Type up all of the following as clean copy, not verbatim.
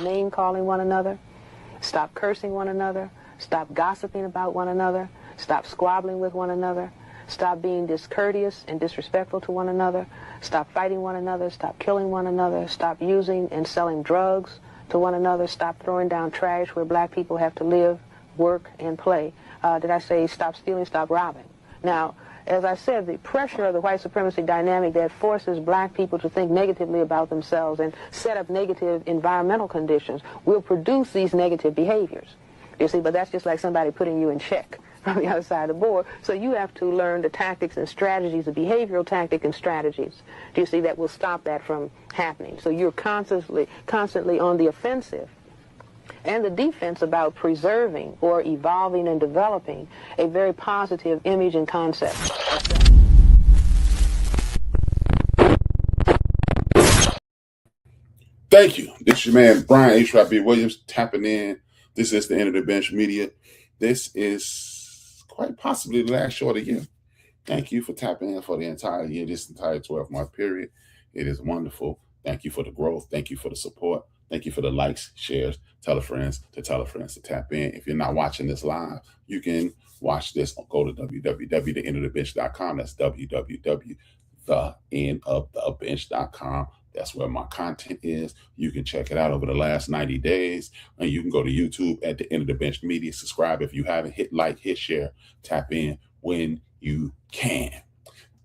name calling one another, stop cursing one another, stop gossiping about one another, stop squabbling with one another, stop being discourteous and disrespectful to one another, stop fighting one another, stop killing one another, stop using and selling drugs to one another, stop throwing down trash where black people have to live, work, and play. Did I say stop stealing, stop robbing? Now, as I said, the pressure of the white supremacy dynamic that forces black people to think negatively about themselves and set up negative environmental conditions will produce these negative behaviors. You see, but that's just like somebody putting you in check from the other side of the board. So you have to learn the tactics and strategies, the behavioral tactic and strategies, do you see, that will stop that from happening. So you're constantly on the offensive and the defense about preserving or evolving and developing a very positive image and concept. Thank you. This is your man, Brian HRap B. Williams, tapping in. This is the End of the Bench Media. This is quite possibly the last show of the year. Thank you for tapping in for the entire year, this entire 12-month period. It is wonderful. Thank you for the growth. Thank you for the support. Thank you for the likes, shares, tell a friends to tap in. If you're not watching this live, you can watch this. Go to www.theendofthebench.com. That's www.theendofthebench.com. That's where my content is. You can check it out over the last 90 days. And you can go to YouTube at the End of the Bench Media. Subscribe if you haven't. Hit like, hit share, tap in when you can.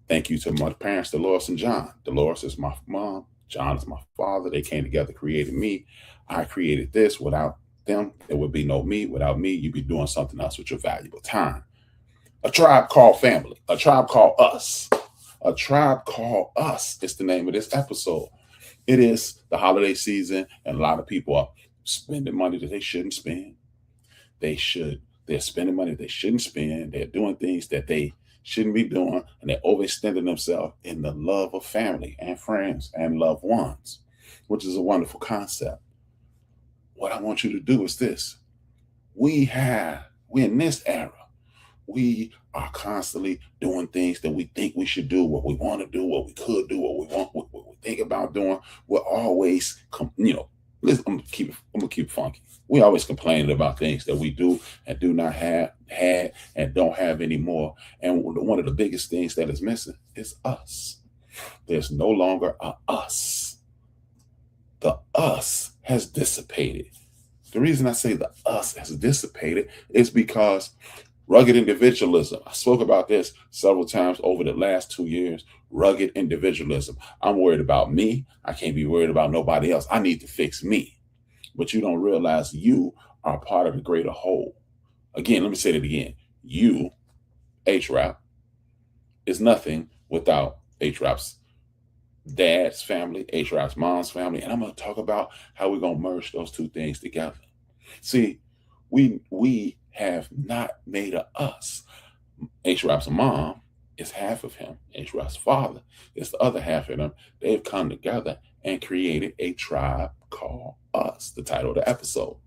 Thank you to my parents, Dolores and John. Dolores is my mom. John is my father. They came together, created me. I created this. Without them, there would be no me. Without me, you'd be doing something else with your valuable time. A tribe called family. A tribe called us. A tribe called us is the name of this episode. It is the holiday season, and a lot of people are spending money that they shouldn't spend. They're spending money they shouldn't spend. They're doing things that they shouldn't be doing, and they're overextending themselves in the love of family and friends and loved ones, which is a wonderful concept. What I want you to do is this. We're in this era. We are constantly doing things that we think we should do, what we want to do, what we could do, what we think about doing. We're always, listen, I'm gonna keep it funky. We always complaining about things that we do and do not have, had, and don't have anymore. And one of the biggest things that is missing is us. There's no longer a us. The us has dissipated. The reason I say the us has dissipated is because rugged individualism. I spoke about this several times over the last 2 years. Rugged individualism. I'm worried about me. I can't be worried about nobody else. I need to fix me. But you don't realize you are part of a greater whole. Again, let me say that again. You, HRap, is nothing without HRap's dad's family, HRap's mom's family. And I'm going to talk about how we're going to merge those two things together. See, we have not made a us. HRap's mom is half of him. HRap's father is the other half of them. They've come together and created a tribe called us, the title of the episode.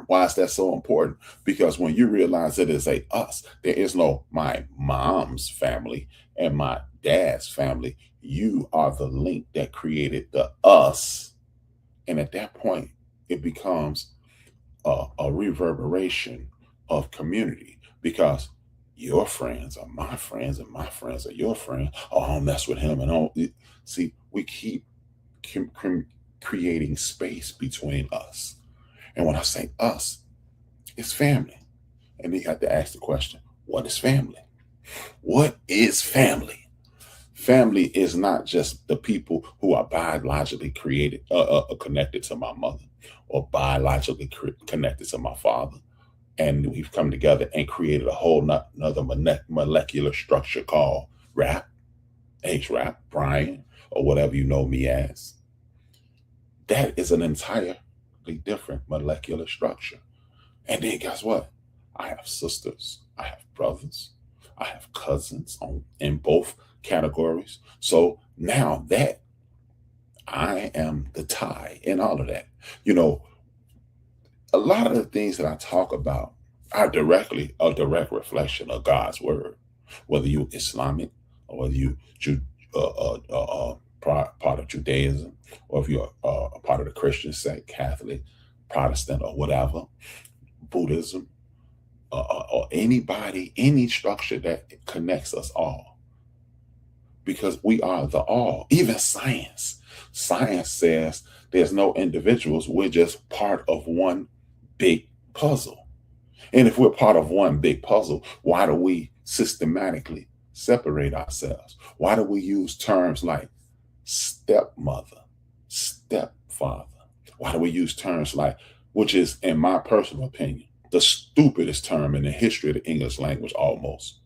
Why is that so important? Because when you realize it is a us, there is no my mom's family and my dad's family. You are the link that created the us. And at that point, it becomes a reverberation of community, because your friends are my friends and my friends are your friends. Oh, I don't mess with him. And all. See, we keep creating space between us. And when I say us, it's family. And you have to ask the question, what is family? What is family? Family is not just the people who are biologically connected to my mother, or biologically connected to my father. And we've come together and created a whole another molecular structure called rap, HRap, Brian, or whatever you know me as. That is an entirely different molecular structure. And then guess what? I have sisters, I have brothers, I have cousins in both categories. So now that I am the tie in all of that. A lot of the things that I talk about are directly a direct reflection of God's word. Whether you Islamic or whether you part of Judaism, or if you're a part of the Christian sect, Catholic, Protestant, or whatever, Buddhism, or anybody, any structure that connects us all, because we are the all. Even science. Science says there's no individuals. We're just part of one big puzzle. And if we're part of one big puzzle, why do we systematically separate ourselves? Why do we use terms like stepmother, stepfather? Why do we use terms like, which is, in my personal opinion, the stupidest term in the history of the English language almost,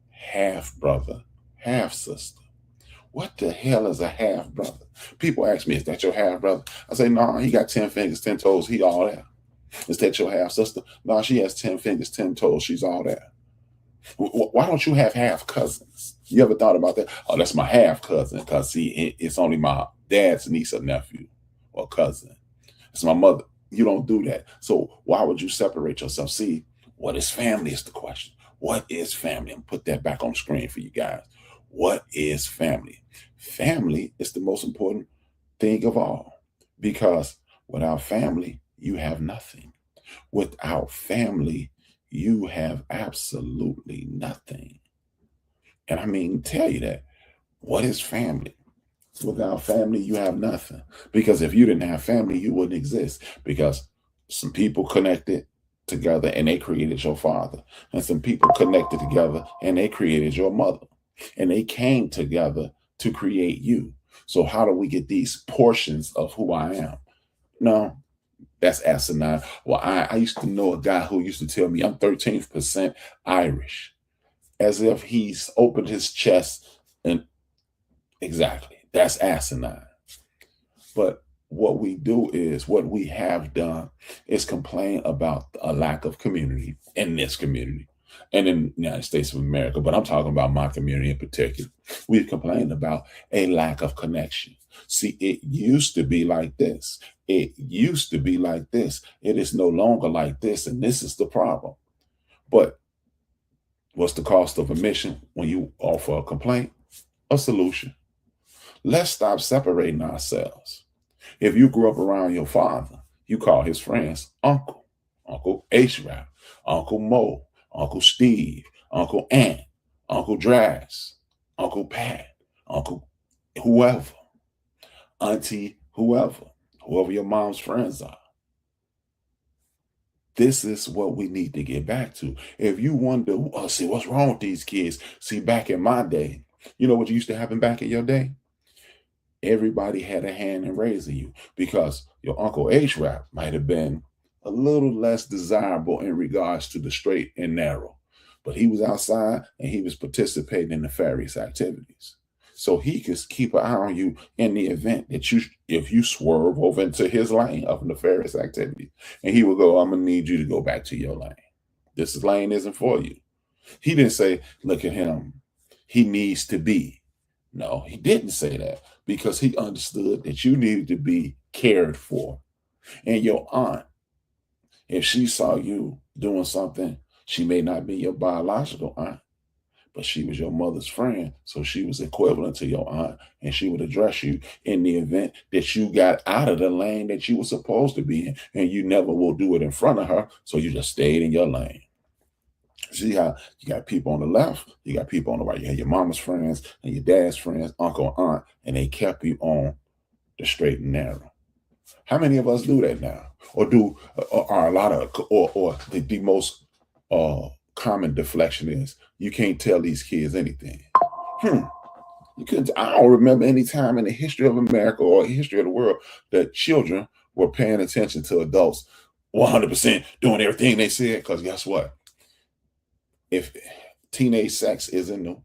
half brother, half sister? What the hell is a half brother? People ask me, is that your half brother? I say, no, he got 10 fingers, 10 toes, he all there. Is that your half sister? No, she has 10 fingers, 10 toes, she's all there. Why don't you have half cousins? You ever thought about that? Oh, that's my half cousin, because see, it's only my dad's niece or nephew or cousin. It's my mother. You don't do that. So why would you separate yourself? See, what is family is the question. What is family? I'm put that back on the screen for you guys. What is family? Family is the most important thing of all, because without family, you have nothing. Without family, you have absolutely nothing. And I mean, tell you that. What is family? Without family, you have nothing. Because if you didn't have family, you wouldn't exist. Because some people connected together and they created your father. And some people connected together and they created your mother. And they came together to create you. So how do we get these portions of who I am? No, that's asinine. Well, I used to know a guy who used to tell me I'm 13% Irish, as if he's opened his chest. And exactly, that's asinine. But what we have done is complain about a lack of community in this community and in the United States of America. But I'm talking about my community in particular. We've complained about a lack of connection. See, it used to be like this. It used to be like this. It is no longer like this. And this is the problem. But what's the cost of admission when you offer a complaint? A solution. Let's stop separating ourselves. If you grew up around your father, you call his friends Uncle, Uncle HRap, Uncle Mo, Uncle Steve, Uncle Ant, Uncle Draz, Uncle Pat, Uncle whoever, Auntie whoever your mom's friends are. This is what we need to get back to. If you wonder, see, what's wrong with these kids? See, back in my day, you know what used to happen back in your day? Everybody had a hand in raising you, because your Uncle HRap might have been a little less desirable in regards to the straight and narrow, but he was outside and he was participating in nefarious activities. So he could keep an eye on you in the event that if you swerve over into his lane of nefarious activity, and he will go, I'm gonna need you to go back to your lane. This lane isn't for you. He didn't say, look at him, he needs to be. No, he didn't say that, because he understood that you needed to be cared for. And your aunt, if she saw you doing something, she may not be your biological aunt, but she was your mother's friend. So she was equivalent to your aunt, and she would address you in the event that you got out of the lane that you were supposed to be in, and you never will do it in front of her. So you just stayed in your lane. See how you got people on the left, you got people on the right. You had your mama's friends and your dad's friends, uncle and aunt, and they kept you on the straight and narrow. How many of us do that now? Or are a lot of, or the most common deflection is, you can't tell these kids anything. You couldn't. I don't remember any time in the history of America or history of the world that children were paying attention to adults 100% doing everything they said. Because guess what? If teenage sex isn't new,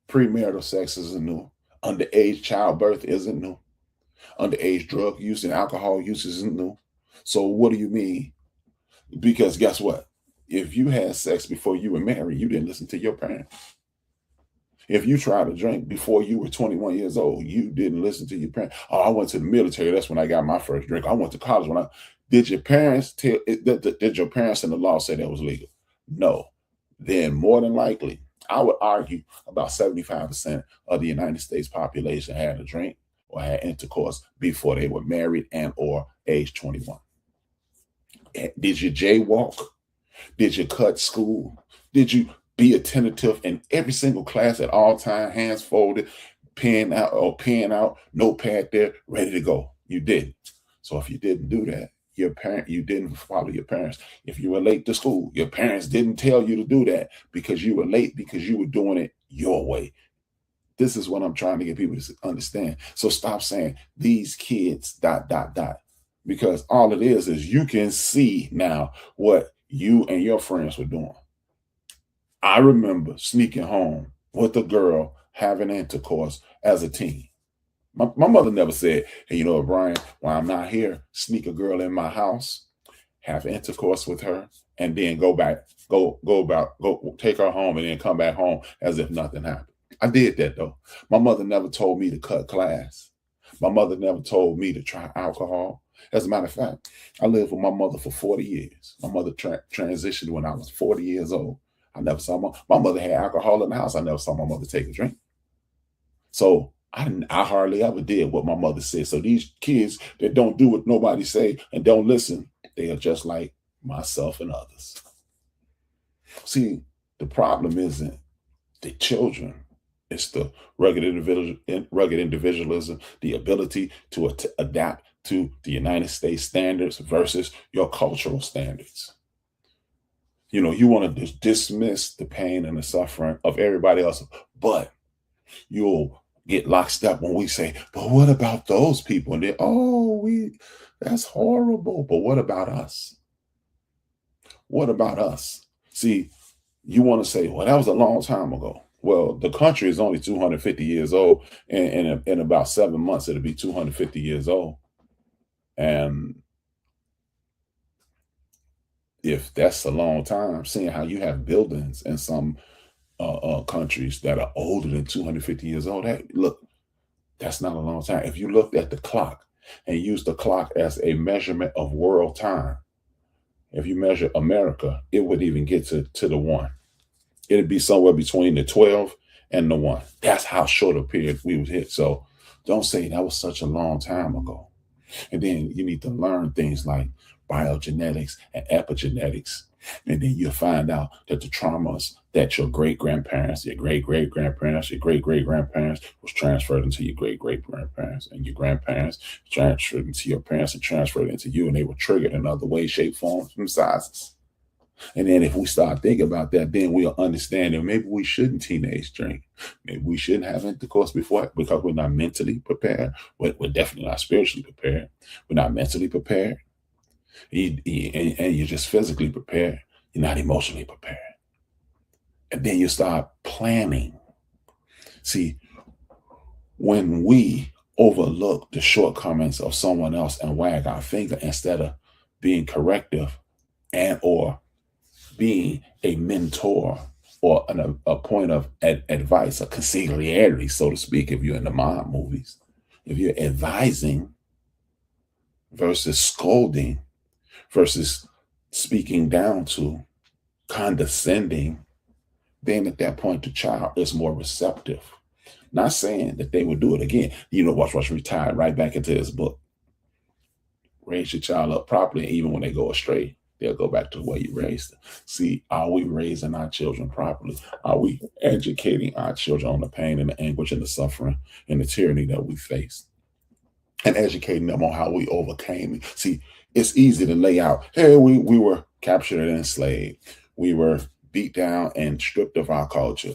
premarital sex isn't new, underage childbirth isn't new, underage drug use and alcohol use isn't new. So what do you mean? Because guess what? If you had sex before you were married, you didn't listen to your parents. If you tried to drink before you were 21 years old, you didn't listen to your parents. Oh, I went to the military. That's when I got my first drink. I went to college did your parents in the law say that was legal? No. Then more than likely, I would argue about 75% of the United States population had a drink or had intercourse before they were married and or age 21. Did you jaywalk? Did you cut school? Did you be attentive in every single class at all time, hands folded, pen out, notepad there, ready to go? You didn't. So if you didn't do that, you didn't follow your parents. If you were late to school, your parents didn't tell you to do that because you were late because you were doing it your way. This is what I'm trying to get people to understand. So stop saying these kids ... because all it is you can see now what you and your friends were doing. I remember sneaking home with a girl having intercourse as a teen. My mother never said, hey, you know what, Brian, while I'm not here, sneak a girl in my house, have intercourse with her, and then go take her home and then come back home as if nothing happened. I did that though. My mother never told me to cut class. My mother never told me to try alcohol. As a matter of fact, I lived with my mother for 40 years. My mother transitioned when I was 40 years old. I never saw my mother had alcohol in the house. I never saw my mother take a drink. So I hardly ever did what my mother said. So these kids that don't do what nobody say and don't listen, they are just like myself and others. See, the problem isn't the children. It's the rugged individualism, the ability to adapt to the United States standards versus your cultural standards. You know, you want to dismiss the pain and the suffering of everybody else, but you'll get lockstep when we say, but what about those people? And then, that's horrible. But what about us? What about us? See, you want to say, well, that was a long time ago. Well, the country is only 250 years old, and in about 7 months, it'll be 250 years old. And if that's a long time, seeing how you have buildings in some countries that are older than 250 years old, that's not a long time. If you looked at the clock and used the clock as a measurement of world time, if you measure America, it would even get to the 1. It'd be somewhere between the 12 and the 1. That's how short a period we would hit. So don't say that was such a long time ago. And then you need to learn things like biogenetics and epigenetics. And then you'll find out that the traumas that your great-grandparents, your great-great-grandparents, your great-great-grandparents was transferred into your great-great-grandparents, and your grandparents transferred into your parents and transferred into you, and they were triggered in other ways, shapes, forms, and sizes. And then if we start thinking about that, then we'll understand that maybe we shouldn't teenage drink. Maybe we shouldn't have intercourse before because we're not mentally prepared. We're definitely not spiritually prepared. We're not mentally prepared. And you're just physically prepared. You're not emotionally prepared. And then you start planning. See, when we overlook the shortcomings of someone else and wag our finger instead of being corrective and or being a mentor or a point of advice, a consigliere, so to speak, if you're in the mob movies, if you're advising versus scolding versus speaking down to, condescending, then at that point the child is more receptive. Not saying that they would do it again. You know, watch retired right back into this book. Raise your child up properly, and even when they go astray, they'll go back to the way you raised them. See, are we raising our children properly? Are we educating our children on the pain and the anguish and the suffering and the tyranny that we face? And educating them on how we overcame it. See, it's easy to lay out, hey, we were captured and enslaved. We were beat down and stripped of our culture.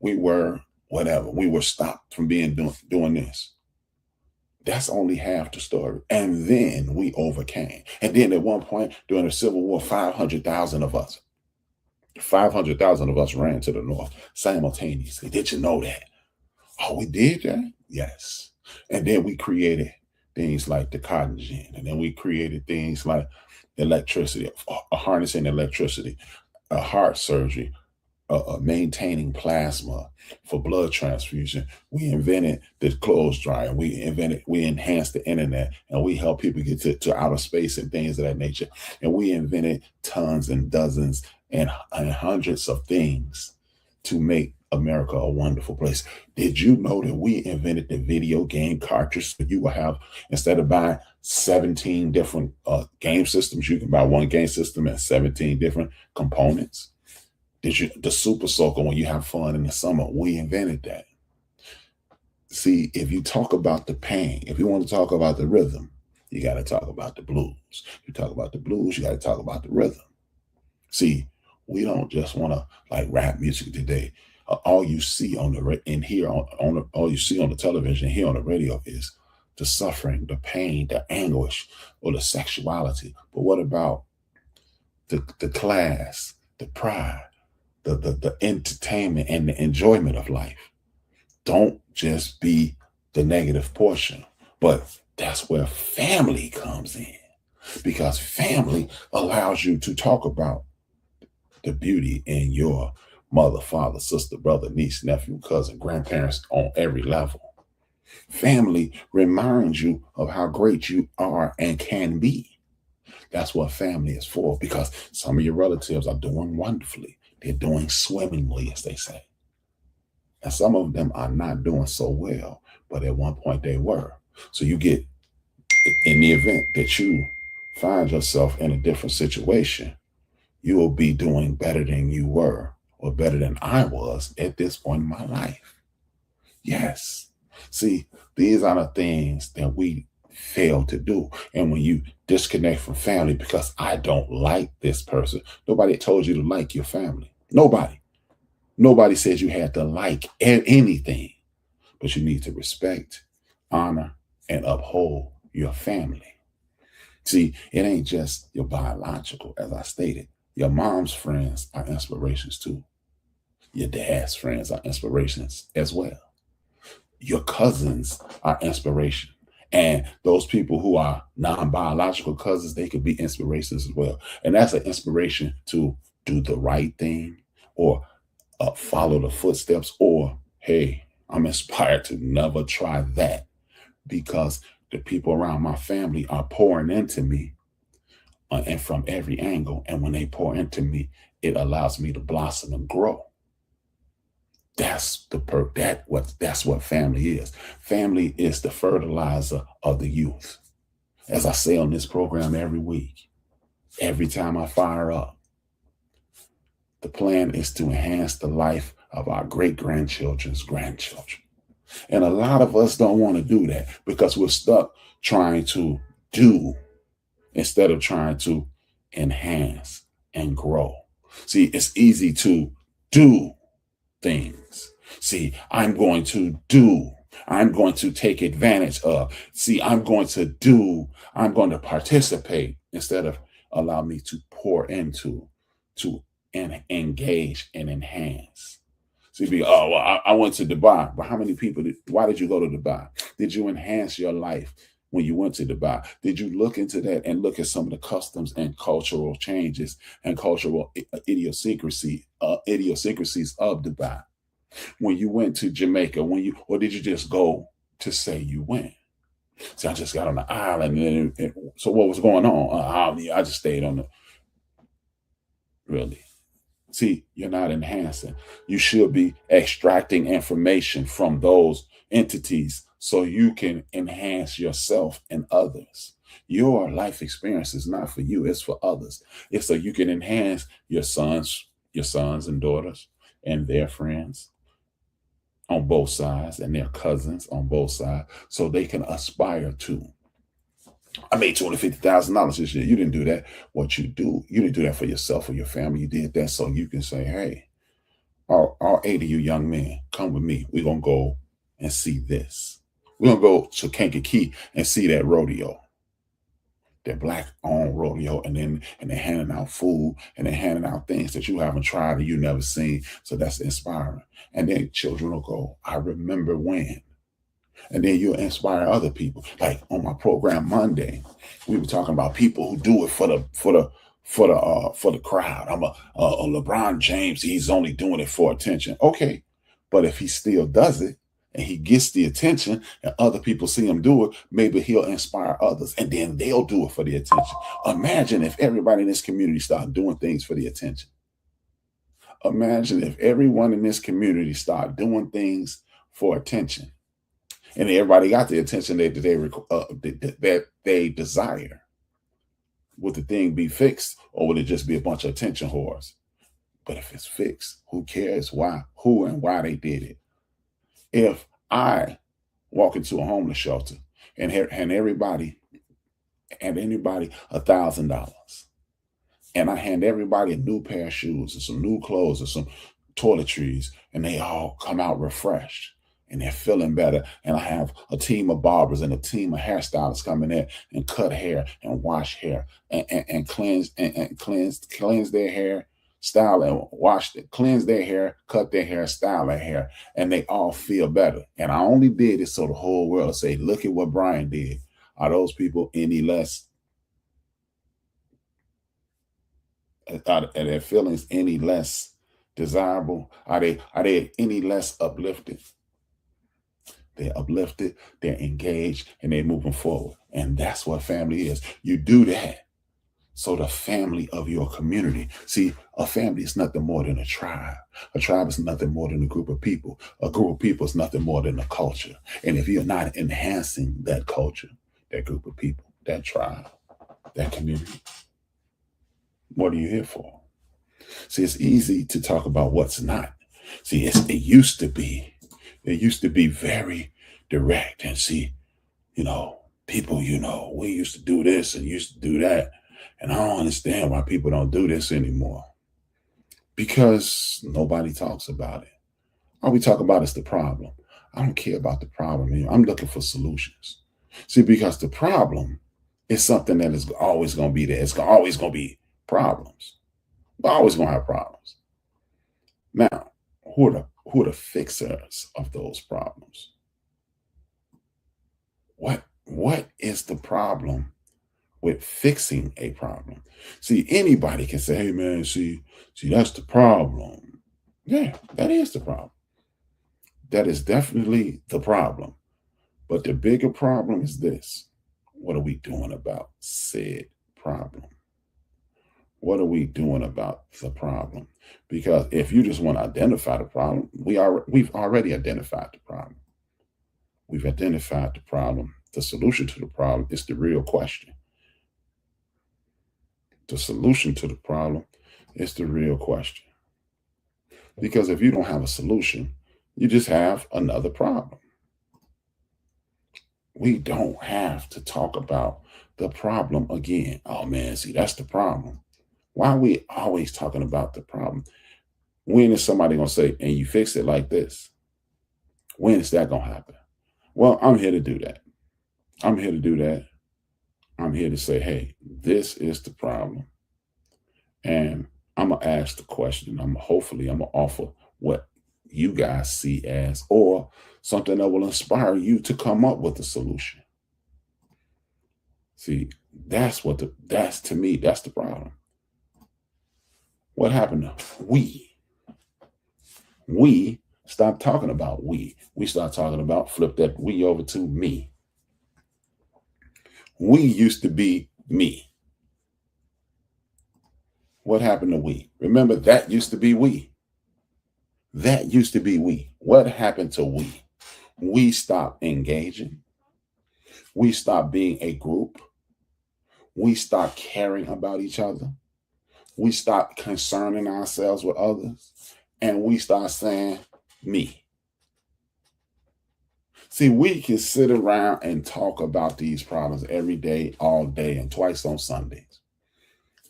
We were whatever. We were stopped from doing this. That's only half the story. And then we overcame. And then at one point during the Civil War, 500,000 of us ran to the North simultaneously. Did you know that? Oh, we did that? Yes. And then we created things like the cotton gin. And then we created things like electricity, harnessing electricity, heart surgery, maintaining plasma for blood transfusion. We invented the clothes dryer. We enhanced the internet, and we helped people get to outer space and things of that nature. And we invented tons and dozens and hundreds of things to make America a wonderful place. Did you know that we invented the video game cartridge? So you will have, instead of buying 17 different game systems, you can buy one game system and 17 different components. The Super Soaker, when you have fun in the summer, we invented that. See, if you talk about the pain, if you want to talk about the rhythm, you got to talk about the blues. If you talk about the blues, you got to talk about the rhythm. See, we don't just want to like rap music today. All you see on the all you see on the television, here on the radio is the suffering, the pain, the anguish, or the sexuality. But what about the class, the pride, the entertainment, and the enjoyment of life? Don't just be the negative portion, but that's where family comes in, because family allows you to talk about the beauty in your mother, father, sister, brother, niece, nephew, cousin, grandparents on every level. Family reminds you of how great you are and can be. That's what family is for, because some of your relatives are doing wonderfully. They're doing swimmingly, as they say. And some of them are not doing so well, but at one point they were. So you get, in the event that you find yourself in a different situation, you will be doing better than you were, or better than I was at this point in my life. Yes. See, these are the things that we fail to do. And when you disconnect from family because I don't like this person, nobody told you to like your family. Nobody. Nobody says you had to like anything, but you need to respect, honor, and uphold your family. See, it ain't just your biological, as I stated. Your mom's friends are inspirations too. Your dad's friends are inspirations as well. Your cousins are inspiration. And those people who are non-biological cousins, they could be inspirations as well. And that's an inspiration to do the right thing, or follow the footsteps, or, hey, I'm inspired to never try that, because the people around my family are pouring into me and from every angle. And when they pour into me, it allows me to blossom and grow. That's that's what family is. Family is the fertilizer of the youth. As I say on this program every week, every time I fire up, the plan is to enhance the life of our great-grandchildren's grandchildren. And a lot of us don't want to do that because we're stuck trying to do instead of trying to enhance and grow. See, it's easy to do things. See, I'm going to take advantage of. See, I'm going to participate instead of allow me to pour into, to engage and enhance. See, I went to Dubai, but how many people why did you go to Dubai? Did you enhance your life when you went to Dubai? Did you look into that and look at some of the customs and cultural changes and cultural idiosyncrasies of Dubai? When you went to Jamaica, or did you just go to say you went? See, I just got on the island, and so what was going on? I just stayed on the. Really? See, you're not enhancing. You should be extracting information from those entities so you can enhance yourself and others. Your life experience is not for you, it's for others. It's so you can enhance your sons and daughters and their friends on both sides, and their cousins on both sides, so they can aspire to. I made $250,000 this year. You didn't do that. You didn't do that for yourself or your family. You did that so you can say, hey, all 8 of you young men, come with me. We're going to go and see this. We're going to go to Kankakee and see that rodeo, that Black-owned rodeo, and they're handing out food, and they're handing out things that you haven't tried and you never seen. So that's inspiring. And then children will go, I remember when. And then you'll inspire other people. Like on my program Monday, we were talking about people who do it for the crowd. I'm a LeBron James. He's only doing it for attention. Okay, but if he still does it and he gets the attention, and other people see him do it, maybe he'll inspire others, and then they'll do it for the attention. Imagine if everybody in this community started doing things for the attention. Imagine if everyone in this community started doing things for attention, and everybody got the attention that they desire. Would the thing be fixed, or would it just be a bunch of attention whores? But if it's fixed, who cares why, who and why they did it? If I walk into a homeless shelter and hand anybody $1,000, and I hand everybody a new pair of shoes and some new clothes and some toiletries, and they all come out refreshed and they're feeling better. And I have a team of barbers and a team of hairstylists coming in and cut hair and wash hair and cleanse their hair, style and wash it, cleanse their hair, cut their hair, style their hair, and they all feel better. And I only did it so the whole world will say, look at what Brian did. Are those people any less? Are their feelings any less desirable? Are they any less uplifted? They're uplifted, they're engaged, and they're moving forward. And that's what family is. You do that. So the family of your community. See, a family is nothing more than a tribe. A tribe is nothing more than a group of people. A group of people is nothing more than a culture. And if you're not enhancing that culture, that group of people, that tribe, that community, what are you here for? See, it's easy to talk about what's not. See, it used to be very direct. And see, people, we used to do this and used to do that. And I don't understand why people don't do this anymore. Because nobody talks about it. All we talk about is the problem. I don't care about the problem. I'm looking for solutions. See, because the problem is something that is always going to be there. It's always going to be problems. We're always going to have problems. Now, who are the fixers of those problems? What is the problem with fixing a problem? See, anybody can say, hey man, see, that's the problem. Yeah, that is the problem. That is definitely the problem. But the bigger problem is this. What are we doing about said problem? What are we doing about the problem? Because if you just want to identify the problem, we've already identified the problem. We've identified the problem. The solution to the problem is the real question. The solution to the problem is the real question. Because if you don't have a solution, you just have another problem. We don't have to talk about the problem again. Oh man, see, that's the problem. Why are we always talking about the problem? When is somebody going to say, and you fix it like this? When is that going to happen? Well, I'm here to do that. I'm here to do that. I'm here to say, hey, this is the problem. And I'm going to ask the question. Hopefully I'm going to offer what you guys see as, or something that will inspire you to come up with a solution. See, that's to me, that's the problem. What happened to we? We stopped talking about we. We start talking about flip that we over to me. We used to be me. What happened to we? Remember, that used to be we. That used to be we. What happened to we? We stopped engaging. We stopped being a group. We stopped caring about each other. We stopped concerning ourselves with others. And we start saying, me. See, we can sit around and talk about these problems every day, all day, and twice on Sundays.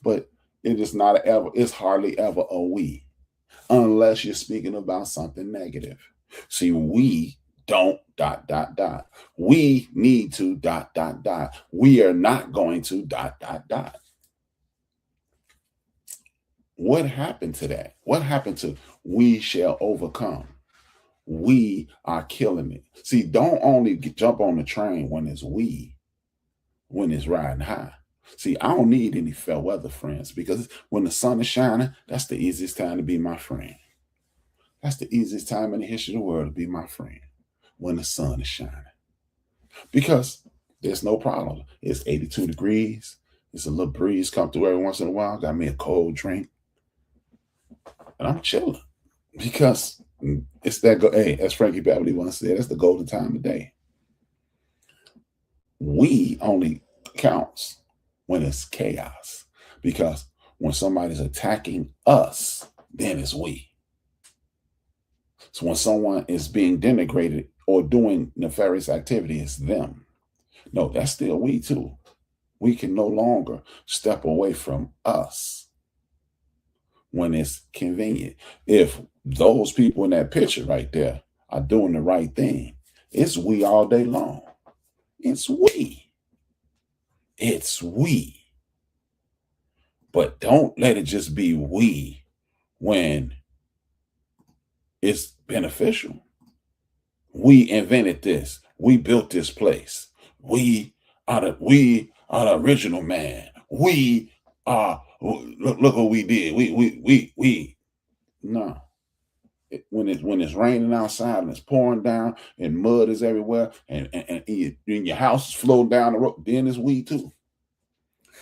But it's hardly ever a we, unless you're speaking about something negative. See, we don't ... We need to ... We are not going to ... What happened to that? What happened to we shall overcome? We are killing it. See, don't only jump on the train when it's riding high. See, I don't need any fair weather friends, because when the sun is shining, that's the easiest time to be my friend. That's the easiest time in the history of the world to be my friend, when the sun is shining. Because there's no problem. It's 82 degrees. It's a little breeze come through every once in a while. Got me a cold drink. And I'm chilling because it's that, hey, as Frankie Beverly once said, it's the golden time of day. We only counts when it's chaos, because when somebody's attacking us, then it's we. So when someone is being denigrated or doing nefarious activity, it's them. No, that's still we too. We can no longer step away from us when it's convenient. If those people in that picture right there are doing the right thing, it's we all day long. It's we. It's we. But don't let it just be we when it's beneficial. We invented this. We built this place. We are the original man. We are, look what we did. We. No. When it's raining outside and it's pouring down and mud is everywhere and your house is flowing down the road, then it's we too.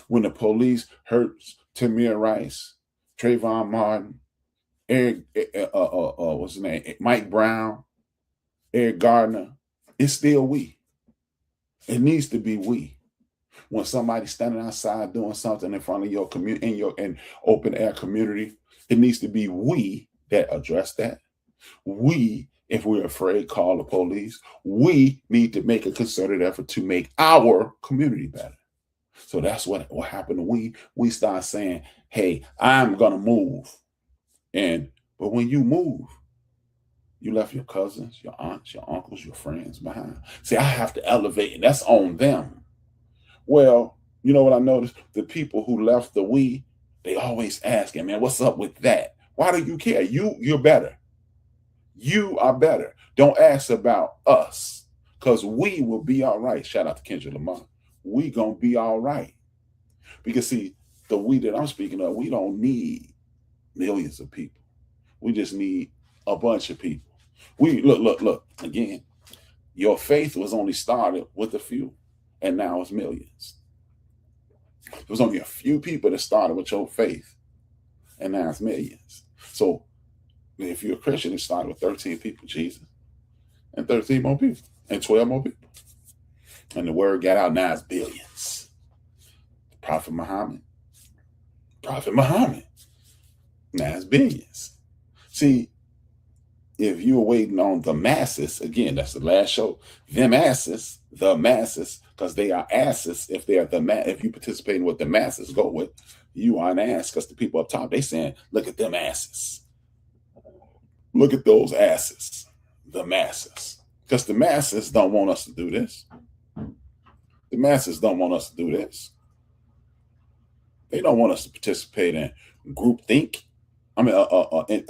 When the police hurts Tamir Rice, Trayvon Martin, Eric, what's his name, Mike Brown, Eric Gardner, it's still we. It needs to be we. When somebody's standing outside doing something in front of your community, in your open air community, it needs to be we that address that. We, if we're afraid, call the police. We need to make a concerted effort to make our community better. So that's what happened to we start saying, hey, I'm gonna move. But when you move, you left your cousins, your aunts, your uncles, your friends behind. See, I have to elevate, and that's on them. Well, you know what I noticed? The people who left the we, they always asking, man, what's up with that? Why do you care? You're better. You are better. Don't ask about us, because we will be all right. Shout out to Kendrick Lamar. We gonna be all right. Because see, the we that I'm speaking of, we don't need millions of people. We just need a bunch of people. We look again. Your faith was only started with a few, and now it's millions. There was only a few people that started with your faith, and now it's millions. So if you're a Christian, it started with 13 people, Jesus, and 13 more people, and 12 more people. And the word got out, now it's billions. Prophet Muhammad, now it's billions. See, if you were waiting on the masses, again, that's the last show, the masses, because they are asses. If they are if you participate in what the masses go with, you are an ass, because the people up top, they saying, look at them asses. Look at those asses, the masses. Because the masses don't want us to do this. The masses don't want us to do this. They don't want us to participate in group think. I mean,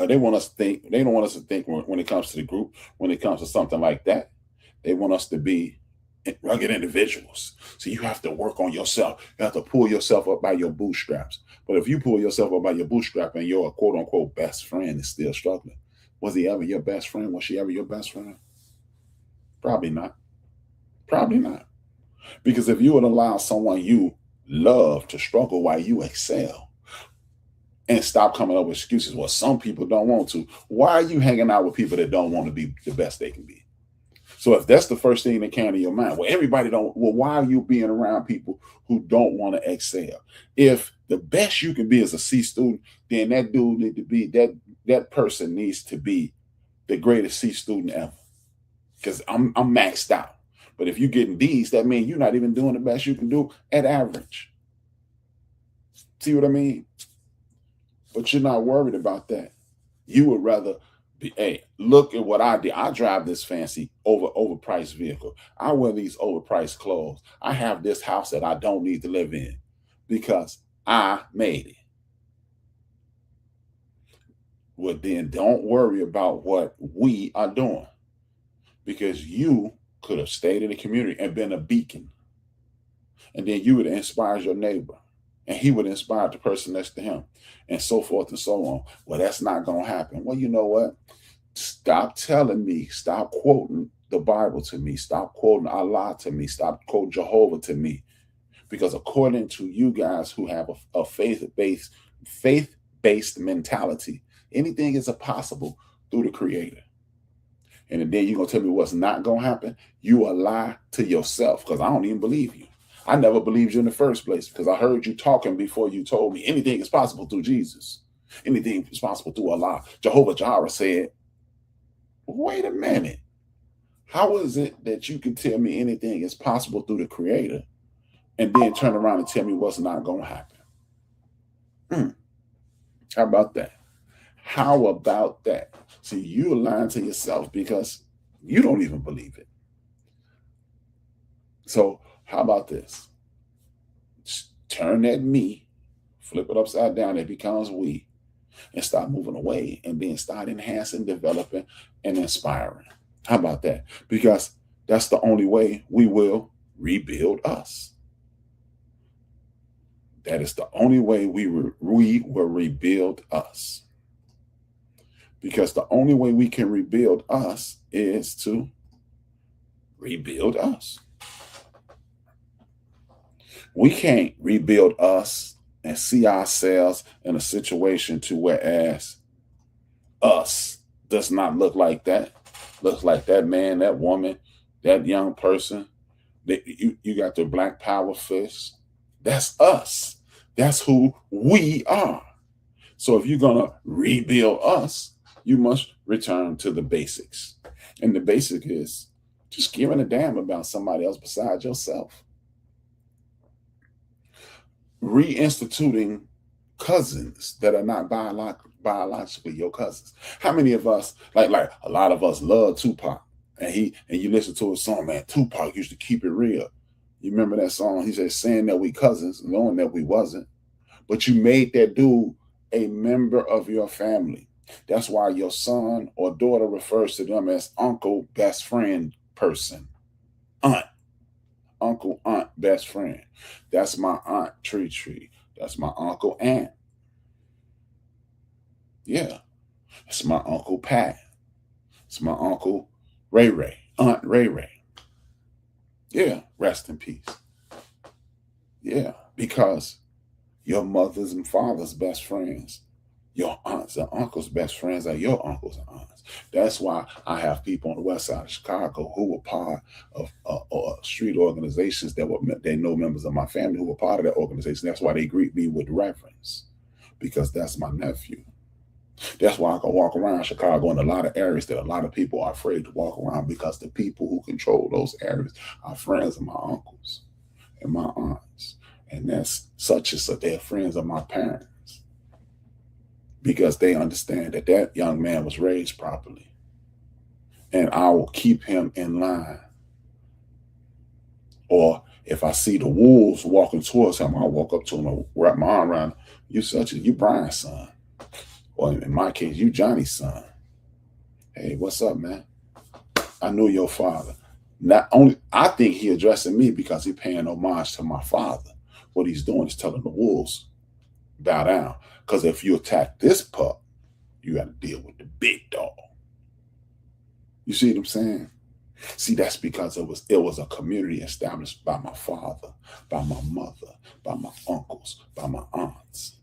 they want us to think. They don't want us to think when it comes to the group, when it comes to something like that. They want us to be rugged individuals. So you have to work on yourself. You have to pull yourself up by your bootstraps. But if you pull yourself up by your bootstrap and your quote unquote best friend is still struggling, was he ever your best friend? Was she ever your best friend? Probably not. Probably not. Because if you would allow someone you love to struggle while you excel, and stop coming up with excuses, well, some people don't want to. Why are you hanging out with people that don't want to be the best they can be? So if that's the first thing that came to your mind, well, everybody don't, well, why are you being around people who don't want to excel? If the best you can be is a C student, then that dude need to be, that person needs to be the greatest C student ever. Because I'm maxed out. But if you're getting D's, that means you're not even doing the best you can do at average. See what I mean? But you're not worried about that. You would rather be, hey, look at what I did. I drive this fancy overpriced vehicle. I wear these overpriced clothes. I have this house that I don't need to live in because I made it. Well, then don't worry about what we are doing, because you could have stayed in the community and been a beacon. And then you would have inspired your neighbor, and he would inspire the person next to him, and so forth and so on. Well, that's not going to happen. Well, you know what? Stop telling me, stop quoting the Bible to me, stop quoting Allah to me, stop quoting Jehovah to me. Because according to you guys who have a faith-based mentality, Anything is possible through the Creator. And then you're going to tell me what's not going to happen? You a lie to yourself, because I don't even believe you. I never believed you in the first place, because I heard you talking before you told me anything is possible through Jesus. Anything is possible through Allah. Jehovah Jireh said, wait a minute. How is it that you can tell me anything is possible through the Creator and then turn around and tell me what's not going to happen? How about that? How about that? See, you're lying to yourself because you don't even believe it. So how about this? Just turn that me, flip it upside down, it becomes we, and start moving away, and then start enhancing, developing, and inspiring. How about that? Because that's the only way we will rebuild us. That is the only way we will rebuild us. Because the only way we can rebuild us is to rebuild us. We can't rebuild us and see ourselves in a situation to whereas us does not look like that. Looks like that man, that woman, that young person. You got the black power fist. That's us. That's who we are. So if you're going to rebuild us, you must return to the basics. And the basic is just giving a damn about somebody else besides yourself. Reinstituting cousins that are not biologically your cousins. How many of us, like a lot of us love Tupac, and you listen to his song, man, Tupac used to keep it real. You remember that song? He said, saying that we cousins, knowing that we wasn't. But you made that dude a member of your family. That's why your son or daughter refers to them as uncle, best friend, person, aunt, uncle, aunt, best friend. That's my aunt, Tree. That's my uncle, Aunt. Yeah. It's my uncle, Pat. It's my uncle, Ray, Aunt Ray. Yeah, rest in peace. Yeah, because your mother's and father's best friends, your aunts and uncles' best friends are your uncles and aunts. That's why I have people on the west side of Chicago who were part of street organizations they know members of my family who were part of that organization. That's why they greet me with reverence, because that's my nephew. That's why I can walk around Chicago in a lot of areas that a lot of people are afraid to walk around, because the people who control those areas are friends of my uncles and my aunts. And that's such as they're friends of my parents, because they understand that that young man was raised properly. And I will keep him in line. Or if I see the wolves walking towards him, I'll walk up to him and wrap my arm around him. You Brian's son. Or in my case, you Johnny's son. Hey, what's up, man? I knew your father. Not only, I think he addressing me because he paying homage to my father. What he's doing is telling the wolves, bow down. Because if you attack this pup, you got to deal with the big dog. You see what I'm saying? See, that's because it was a community established by my father, by my mother, by my uncles, by my aunts.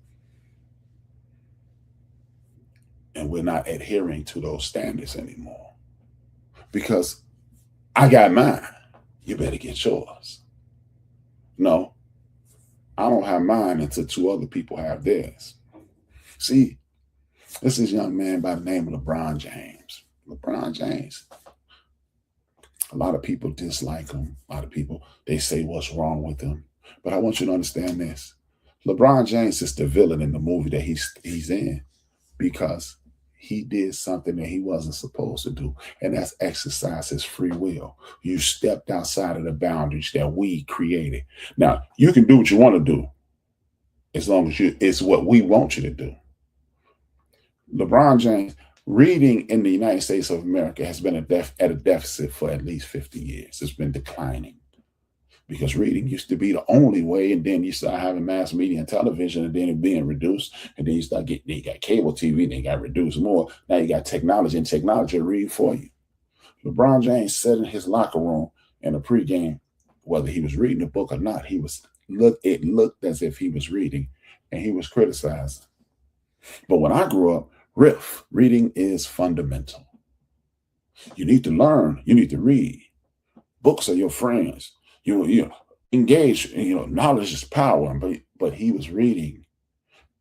And we're not adhering to those standards anymore. Because I got mine. You better get yours. No, I don't have mine until two other people have theirs. See, this is a young man by the name of LeBron James. LeBron James. A lot of people dislike him. A lot of people, they say what's wrong with him. But I want you to understand this. LeBron James is the villain in the movie that he's in, because he did something that he wasn't supposed to do, and that's exercise his free will. You stepped outside of the boundaries that we created. Now, you can do what you want to do, as long as it's what we want you to do. LeBron James, reading in the United States of America has been at a deficit for at least 50 years. It's been declining, because reading used to be the only way, and then you start having mass media and television, and then it being reduced, and then you got cable TV, then you got reduced more. Now you got technology, and technology will read for you. LeBron James sat in his locker room in a pregame, whether he was reading a book or not, it looked as if he was reading, and he was criticizing. But when I grew up, Reading is fundamental. You need to learn. You need to read. Books are your friends. You engage. Knowledge is power. But he was reading,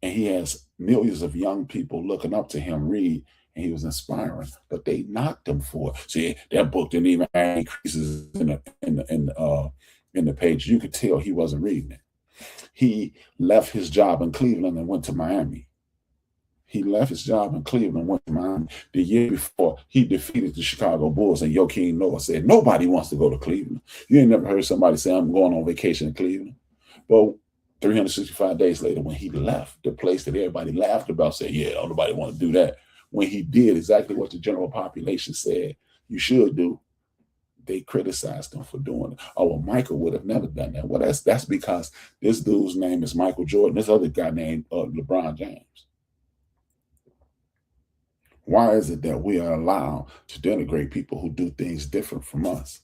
and he has millions of young people looking up to him read, and he was inspiring. But they knocked him for it. See, that book didn't even have increases in the page. You could tell he wasn't reading it. He left his job in Cleveland and went to Miami. He left his job in Cleveland and went to Miami. The year before, he defeated the Chicago Bulls, and Joakim Noah said, nobody wants to go to Cleveland. You ain't never heard somebody say, I'm going on vacation in Cleveland. Well, 365 days later, when he left the place that everybody laughed about, said, yeah, nobody want to do that. When he did exactly what the general population said you should do, they criticized him for doing it. Oh, well, Michael would have never done that. Well, that's because this dude's name is Michael Jordan. This other guy named LeBron James. Why is it that we are allowed to denigrate people who do things different from us?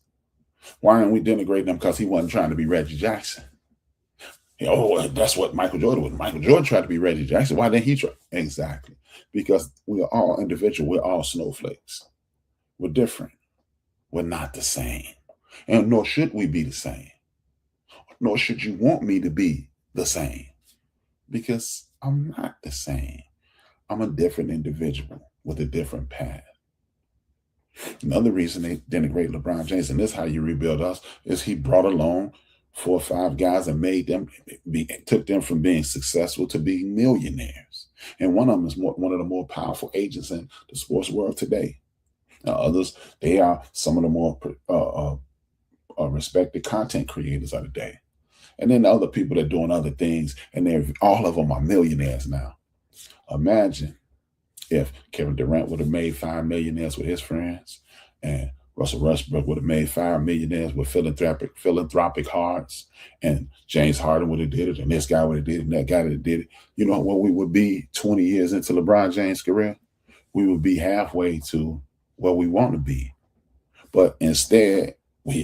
Why aren't we denigrating them because he wasn't trying to be Reggie Jackson? That's what Michael Jordan was. Michael Jordan tried to be Reggie Jackson. Why didn't he try? Exactly. Because we are all individual. We're all snowflakes. We're different. We're not the same. And nor should we be the same. Nor should you want me to be the same. Because I'm not the same. I'm a different individual with a different path. Another reason they denigrate LeBron James, and this is how you rebuild us, is he brought along 4 or 5 guys and took them from being successful to being millionaires. And one of them is one of the more powerful agents in the sports world today. Others, they are some of the more respected content creators of the day. And then the other people that are doing other things, and all of them are millionaires now. Imagine if Kevin Durant would have made 5 millionaires with his friends, and Russell Westbrook would have made 5 millionaires with philanthropic hearts, and James Harden would have did it, and this guy would have did it, and that guy would have did it. You know what we would be 20 years into LeBron James' career? We would be halfway to where we want to be. But instead,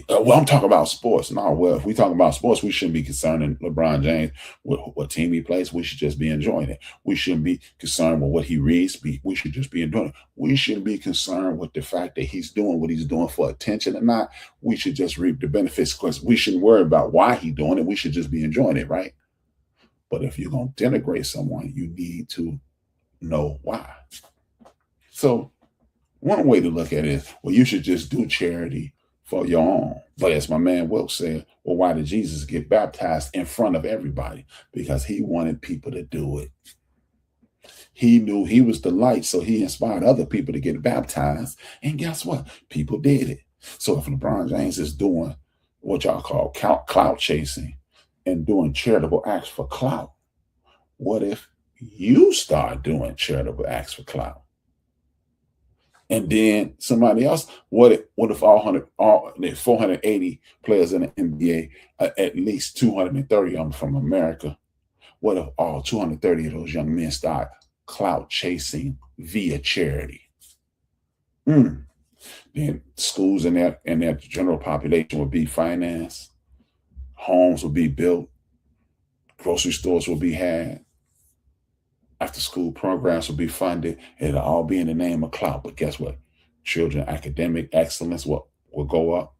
I'm talking about sports. No, well, if we talk about sports, we shouldn't be concerned in LeBron James with what team he plays. We should just be enjoying it. We shouldn't be concerned with what he reads. We should just be enjoying it. We shouldn't be concerned with the fact that he's doing what he's doing for attention or not. We should just reap the benefits, because we shouldn't worry about why he's doing it. We should just be enjoying it, right? But if you're going to denigrate someone, you need to know why. So one way to look at it is, well, you should just do charity for your own. But as my man Wilk said, well, why did Jesus get baptized in front of everybody? Because he wanted people to do it. He knew he was the light, so he inspired other people to get baptized. And guess what? People did it. So if LeBron James is doing what y'all call clout chasing and doing charitable acts for clout, what if you start doing charitable acts for clout? And then somebody else, what if 480 players in the NBA, at least 230 of them from America, what if all 230 of those young men start clout chasing via charity? Then schools and that general population will be financed, homes will be built, grocery stores will be had, after school programs will be funded. It'll all be in the name of clout. But guess what? Children academic excellence will go up.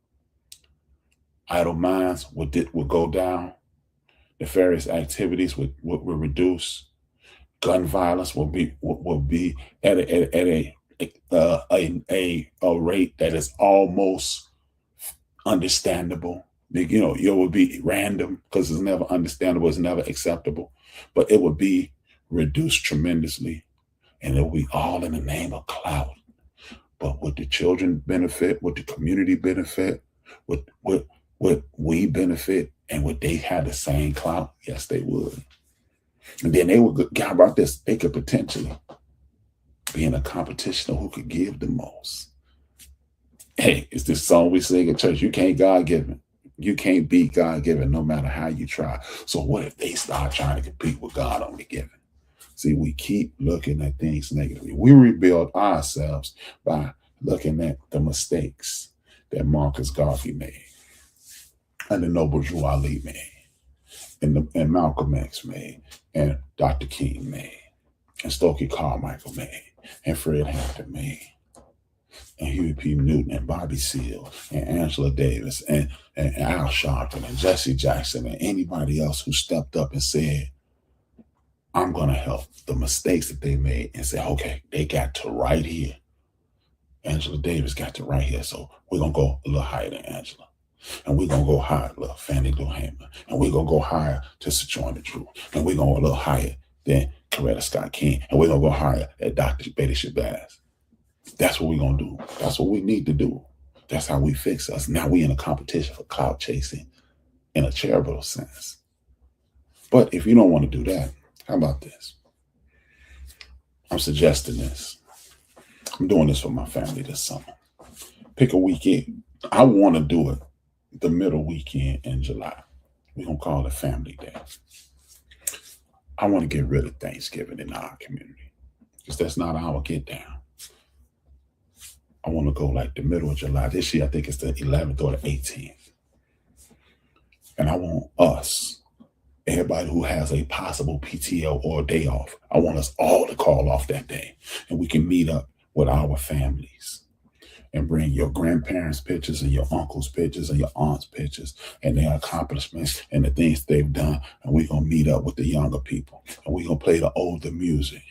Idle minds will go down. Nefarious activities will reduce. Gun violence will be at a rate that is almost understandable. It would be random because it's never understandable, it's never acceptable, but it would be reduced tremendously, and it will be all in the name of clout. But would the children benefit? Would the community benefit? Would we benefit? And would they have the same clout? Yes, they would. And then they would, how about this? They could potentially be in a competition of who could give the most. Hey, it's this song we sing at church. You can't God-given. You can't beat God-given no matter how you try. So what if they start trying to compete with God on the giving? See, we keep looking at things negatively. We rebuild ourselves by looking at the mistakes that Marcus Garvey made, and the Noble Drew Ali made, and Malcolm X made, and Dr. King made, and Stokey Carmichael made, and Fred Hampton made, and Huey P. Newton, and Bobby Seale, and Angela Davis, and Al Sharpton, and Jesse Jackson, and anybody else who stepped up and said, I'm going to help the mistakes that they made, and say, okay, they got to right here. Angela Davis got to right here, so we're going to go a little higher than Angela. And we're going to go higher, little Fannie Lou Hamer. And we're going to go higher to Sojourner Drew. And we're going to go a little higher than Coretta Scott King. And we're going to go higher at Dr. Betty Shabazz. That's what we're going to do. That's what we need to do. That's how we fix us. Now we in a competition for clout chasing in a charitable sense. But if you don't want to do that, how about this? I'm suggesting this. I'm doing this for my family this summer. Pick a weekend. I want to do it the middle weekend in July. We're going to call it Family Day. I want to get rid of Thanksgiving in our community because that's not our get down. I want to go like the middle of July. This year, I think it's the 11th or the 18th. And I want us, everybody who has a possible PTO or a day off, I want us all to call off that day. And we can meet up with our families and bring your grandparents' pictures and your uncles' pictures and your aunts' pictures and their accomplishments and the things they've done. And we're going to meet up with the younger people. And we're going to play the older music.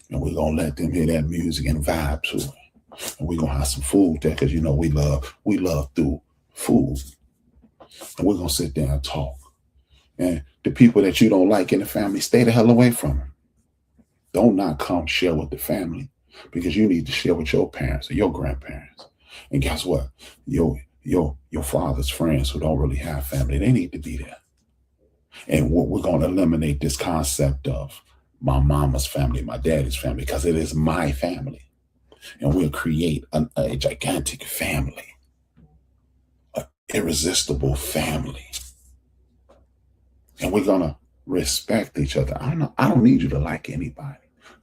And we're going to let them hear that music and vibe to it. And we're going to have some food there because, you know, we love through food. And we're going to sit there and talk. And the people that you don't like in the family, stay the hell away from them. Don't not come share with the family because you need to share with your parents or your grandparents. And guess what? Your father's friends who don't really have family, they need to be there. And we're going to eliminate this concept of my mama's family, my daddy's family, because it is my family. And we'll create a gigantic family, an irresistible family. And we're going to respect each other. I don't need you to like anybody.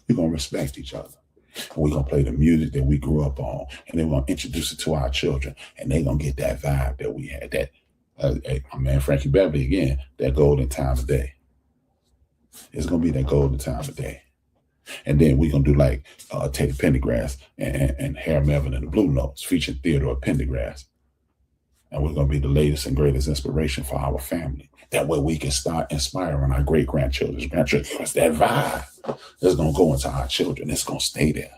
We're going to respect each other. And we're going to play the music that we grew up on. And then we're going to introduce it to our children. And they're going to get that vibe that we had. That, my man Frankie Beverly, again, that golden time of day. It's going to be that golden time of day. And then we're going to do like Teddy Pendergrass and Harry Melvin and the Blue Notes featuring Theodore Pendergrass. And we're going to be the latest and greatest inspiration for our family. That way we can start inspiring our great-grandchildren's grandchildren. Because that vibe is going to go into our children. It's going to stay there.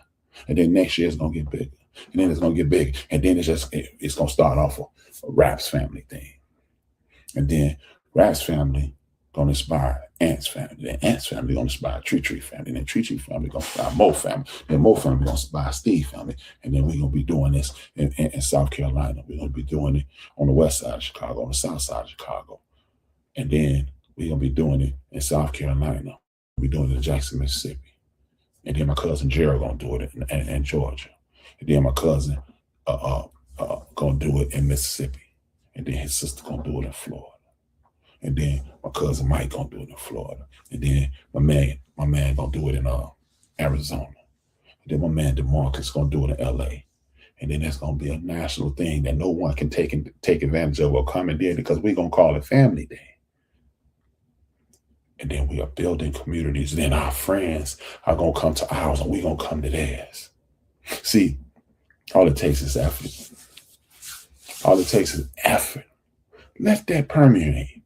And then next year it's going to get bigger. And then it's going to get bigger. And then it's going to start off a Rap's family thing. And then Rap's family going to inspire Ant's family. Then Ant's family going to inspire Tree family. Then Tree family going to inspire Mo family. Then Mo family going to inspire Steve family. And then we're going to be doing this in South Carolina. We're going to be doing it on the west side of Chicago, on the south side of Chicago. And then we're going to be doing it in South Carolina. We're doing it in Jackson, Mississippi. And then my cousin Gerald going to do it in Georgia. And then my cousin going to do it in Mississippi. And then his sister going to do it in Florida. And then my cousin Mike gonna do it in Florida. And then my man gonna do it in Arizona. And then my man DeMarcus gonna do it in LA. And then that's gonna be a national thing that no one can take advantage of or come and do because we're gonna call it Family Day. And then we are building communities. Then our friends are gonna come to ours and we're gonna come to theirs. See, all it takes is effort. All it takes is effort. Let that permeate.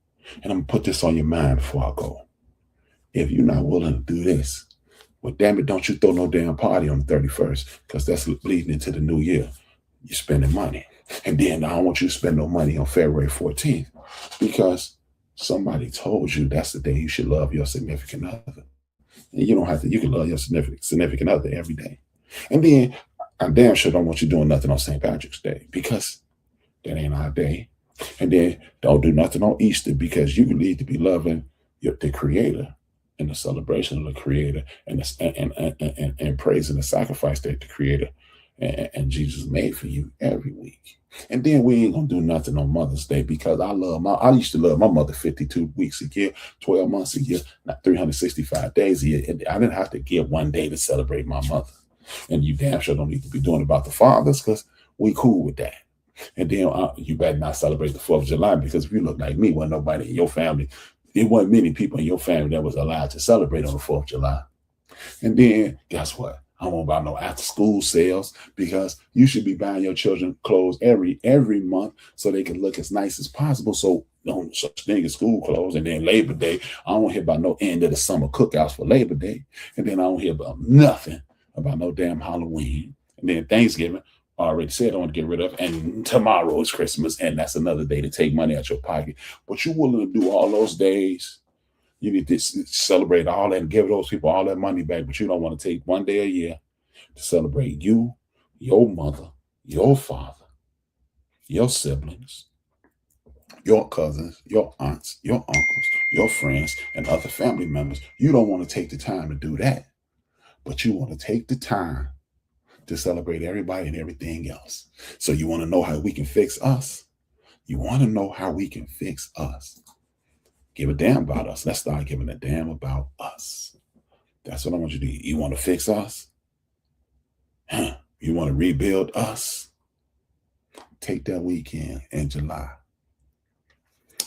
And I'm going to put this on your mind before I go. If you're not willing to do this, well, damn it, don't you throw no damn party on the 31st because that's bleeding into the new year. You're spending money. And then I don't want you to spend no money on February 14th because somebody told you that's the day you should love your significant other. And you don't have to, you can love your significant other every day. And then I damn sure don't want you doing nothing on St. Patrick's Day because that ain't our day. And then don't do nothing on Easter because you need to be loving the Creator and the celebration of the Creator and praising the sacrifice that the Creator and Jesus made for you every week. And then we ain't gonna do nothing on Mother's Day because I used to love my mother 52 weeks a year, 12 months a year, not 365 days a year. And I didn't have to get one day to celebrate my mother. And you damn sure don't need to be doing about the fathers because we cool with that. And then you better not celebrate the 4th of July because if you look like me, wasn't nobody in your family, there wasn't many people in your family that was allowed to celebrate on the 4th of July. And then guess what? I don't know about no after school sales, because you should be buying your children clothes every month so they can look as nice as possible. So no such thing as school clothes. And then Labor Day, I don't hear about no end of the summer cookouts for Labor Day. And then I don't hear about nothing about no damn Halloween. And then Thanksgiving, I already said I want to get rid of. And tomorrow is Christmas, and that's another day to take money out your pocket. But you're willing to do all those days. You need to celebrate all that and give those people all that money back, but you don't want to take one day a year to celebrate you, your mother, your father, your siblings, your cousins, your aunts, your uncles, your friends, and other family members. You don't want to take the time to do that, but you want to take the time to celebrate everybody and everything else. So you want to know how we can fix us? You want to know how we can fix us? Give a damn about us. Let's start giving a damn about us. That's what I want you to do. You want to fix us? You want to rebuild us? Take that weekend in July.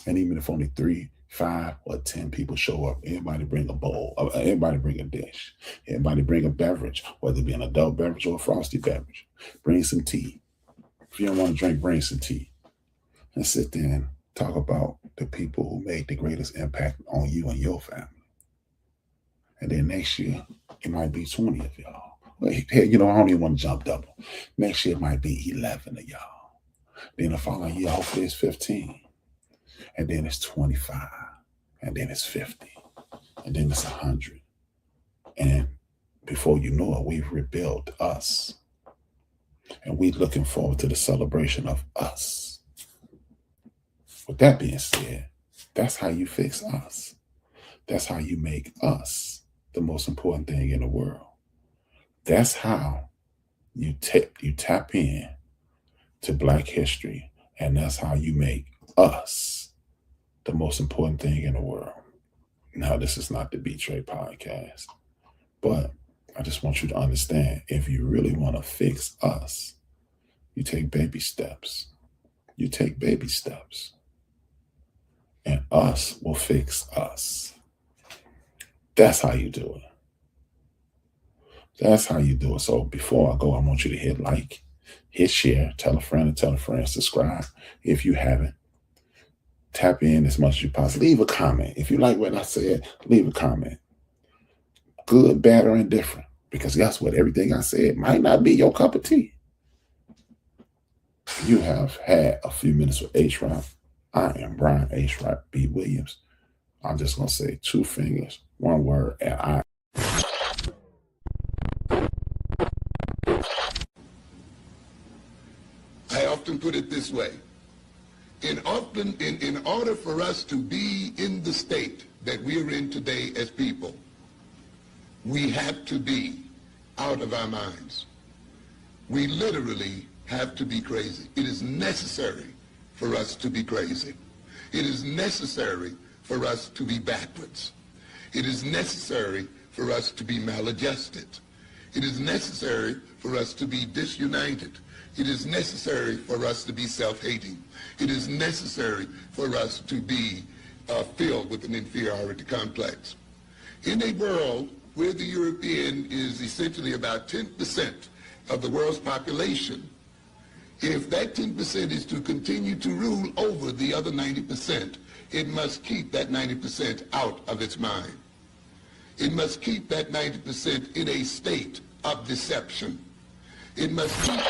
And even if only 3, 5, or 10 people show up, everybody bring a bowl. Everybody bring a dish. Everybody bring a beverage, whether it be an adult beverage or a frosty beverage. Bring some tea. If you don't want to drink, bring some tea. And sit there and talk about the people who made the greatest impact on you and your family. And then next year, it might be 20 of y'all. Hey, I don't even want to jump double. Next year, it might be 11 of y'all. Then the following year, hopefully it's 15. And then it's 25. And then it's 50. And then it's 100. And before you know it, we've rebuilt us. And we're looking forward to the celebration of us. With that being said, that's how you fix us. That's how you make us the most important thing in the world. That's how you tap in to Black history, and that's how you make us the most important thing in the world. Now, this is not the Betray podcast, but I just want you to understand, if you really want to fix us, you take baby steps. You take baby steps. And us will fix us. That's how you do it. That's how you do it. So before I go, I want you to hit like, hit share, tell a friend and tell a friend, subscribe if you haven't. Tap in as much as you possibly. Leave a comment. If you like what I said, leave a comment. Good, bad, or indifferent. Because guess what? Everything I said might not be your cup of tea. You have had a few minutes with HRap. I am Brian HRap B. Williams. I'm just going to say 2 fingers, 1 word, and I. I often put it this way. In order for us to be in the state that we are in today as people, we have to be out of our minds. We literally have to be crazy. It is necessary for us to be crazy. It is necessary for us to be backwards. It is necessary for us to be maladjusted. It is necessary for us to be disunited. It is necessary for us to be self-hating. It is necessary for us to be filled with an inferiority complex. In a world where the European is essentially about 10% of the world's population, if that 10% is to continue to rule over the other 90%, it must keep that 90% out of its mind. It must keep that 90% in a state of deception. It must keep